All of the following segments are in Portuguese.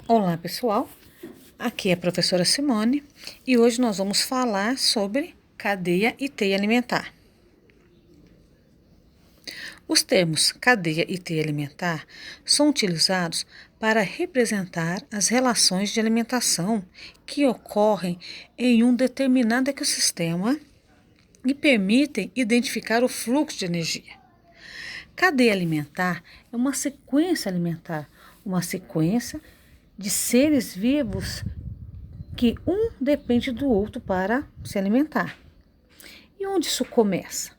Olá, pessoal. Aqui é a professora Simone e hoje nós vamos falar sobre cadeia e teia alimentar. Os termos cadeia e teia alimentar são utilizados para representar as relações de alimentação que ocorrem em um determinado ecossistema e permitem identificar o fluxo de energia. Cadeia alimentar é uma sequência alimentar, uma sequência de seres vivos que um depende do outro para se alimentar. E onde isso começa?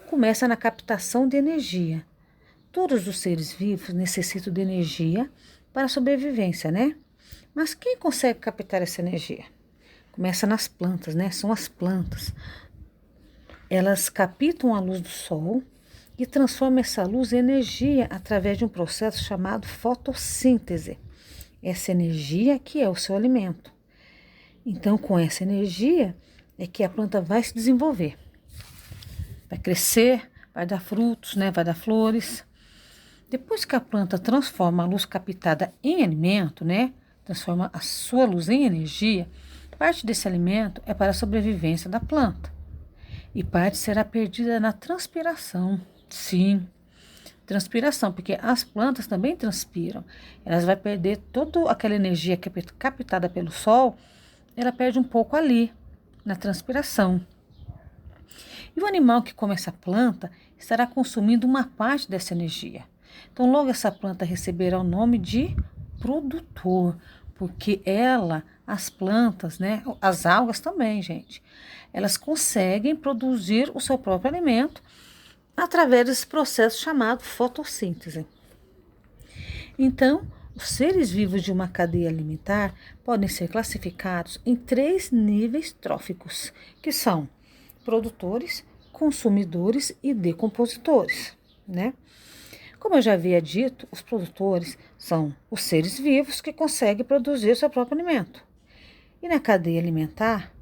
Começa na captação de energia. Todos os seres vivos necessitam de energia para a sobrevivência, né? Mas quem consegue captar essa energia? Começa nas plantas, né? São as plantas. Elas captam a luz do sol e transformam essa luz em energia através de um processo chamado fotossíntese. Essa energia que é o seu alimento. Então, com essa energia é que a planta vai se desenvolver. Vai crescer, vai dar frutos, né? Vai dar flores. Depois que a planta transforma a luz captada em alimento, né? Transforma a sua luz em energia, parte desse alimento é para a sobrevivência da planta. E parte será perdida na transpiração. Sim, transpiração, porque as plantas também transpiram. Elas vão perder toda aquela energia que é captada pelo sol, ela perde um pouco ali, na transpiração. E o animal que come essa planta estará consumindo uma parte dessa energia. Então, logo essa planta receberá o nome de produtor, porque as plantas, né, as algas também, gente, elas conseguem produzir o seu próprio alimento através desse processo chamado fotossíntese. Então, os seres vivos de uma cadeia alimentar podem ser classificados em 3 níveis tróficos, que são produtores, consumidores e decompositores, né? Como eu já havia dito, os produtores são os seres vivos que conseguem produzir o seu próprio alimento. E na cadeia alimentar,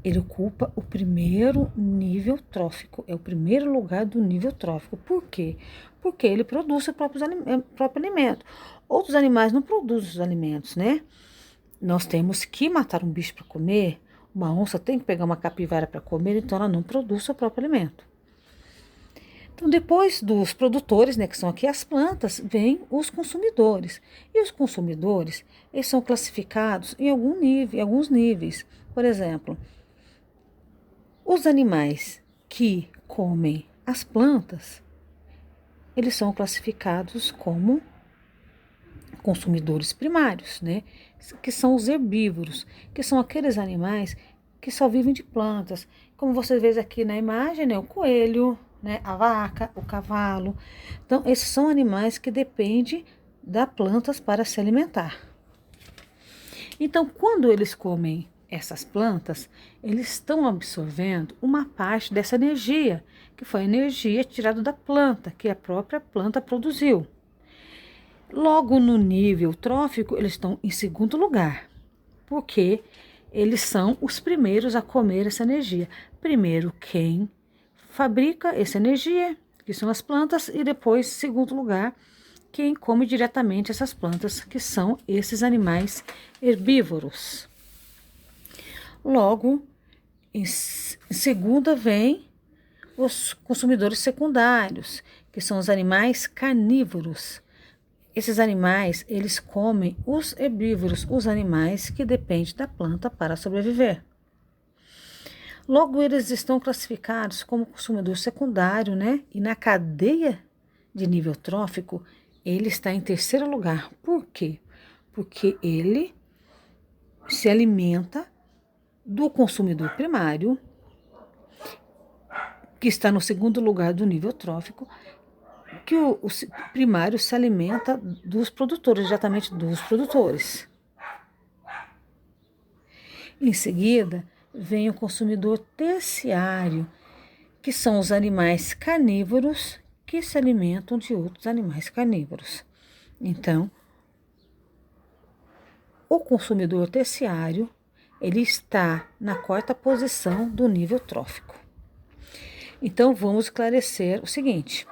ele ocupa o primeiro nível trófico, é o primeiro lugar do nível trófico. Por quê? Porque ele produz seu próprio alimento. Outros animais não produzem os alimentos, né? Nós temos que matar um bicho para comer, uma onça tem que pegar uma capivara para comer, então ela não produz seu próprio alimento. Então, depois dos produtores, né, que são aqui as plantas, vêm os consumidores. E os consumidores, eles são classificados em alguns níveis. Por exemplo, os animais que comem as plantas, eles são classificados como consumidores primários, né? Que são os herbívoros, que são aqueles animais que só vivem de plantas. Como você vê aqui na imagem, né? O coelho, né? A vaca, o cavalo. Então, esses são animais que dependem das plantas para se alimentar. Então, quando eles comem essas plantas, eles estão absorvendo uma parte dessa energia, que foi a energia tirada da planta, que a própria planta produziu. Logo no nível trófico, eles estão em segundo lugar, porque eles são os primeiros a comer essa energia. Primeiro, quem fabrica essa energia, que são as plantas, e depois, em segundo lugar, quem come diretamente essas plantas, que são esses animais herbívoros. Logo, em segunda vem os consumidores secundários, que são os animais carnívoros. Esses animais, eles comem os herbívoros, os animais que dependem da planta para sobreviver. Logo, eles estão classificados como consumidor secundário, né? E na cadeia de nível trófico, ele está em terceiro lugar. Por quê? Porque ele se alimenta do consumidor primário, que está no segundo lugar do nível trófico, que o primário se alimenta dos produtores, diretamente dos produtores. Em seguida, vem o consumidor terciário, que são os animais carnívoros que se alimentam de outros animais carnívoros. Então, o consumidor terciário, ele está na 4ª posição do nível trófico. Então, vamos esclarecer o seguinte: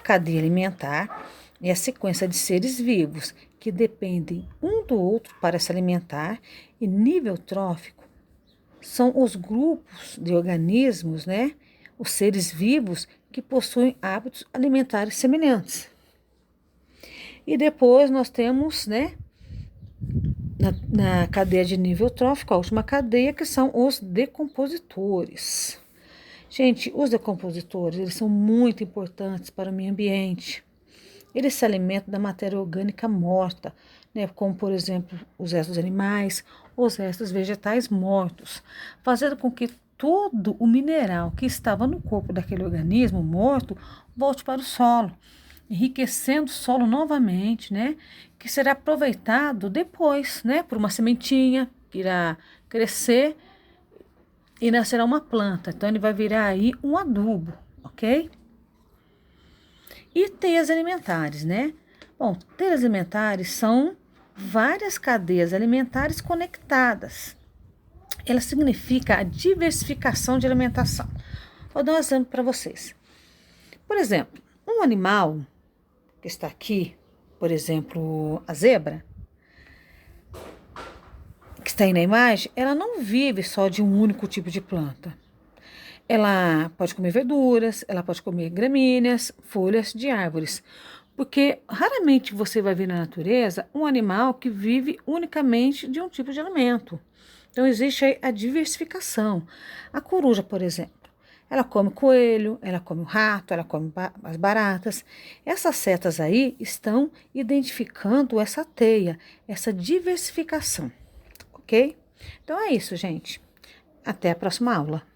cadeia alimentar é a sequência de seres vivos que dependem um do outro para se alimentar, e nível trófico são os grupos de organismos, né? Os seres vivos que possuem hábitos alimentares semelhantes. E depois nós temos, né, na cadeia de nível trófico, a última cadeia, que são os decompositores. Gente, os decompositores, eles são muito importantes para o meio ambiente. Eles se alimentam da matéria orgânica morta, né, como, por exemplo, os restos animais, os restos vegetais mortos, fazendo com que todo o mineral que estava no corpo daquele organismo morto volte para o solo, enriquecendo o solo novamente, né, que será aproveitado depois, né, por uma sementinha que irá crescer e nascerá uma planta. Então ele vai virar aí um adubo, ok? E teias alimentares, né? Bom, teias alimentares são várias cadeias alimentares conectadas. Ela significa a diversificação de alimentação. Vou dar um exemplo para vocês. Por exemplo, um animal que está aqui, por exemplo, a zebra, que está aí na imagem, ela não vive só de um único tipo de planta. Ela pode comer verduras, ela pode comer gramíneas, folhas de árvores, porque raramente você vai ver na natureza um animal que vive unicamente de um tipo de alimento. Então existe aí a diversificação. A coruja, por exemplo, ela come coelho, ela come o rato, ela come as baratas. Essas setas aí estão identificando essa teia, essa diversificação, ok? Então é isso, gente. Até a próxima aula.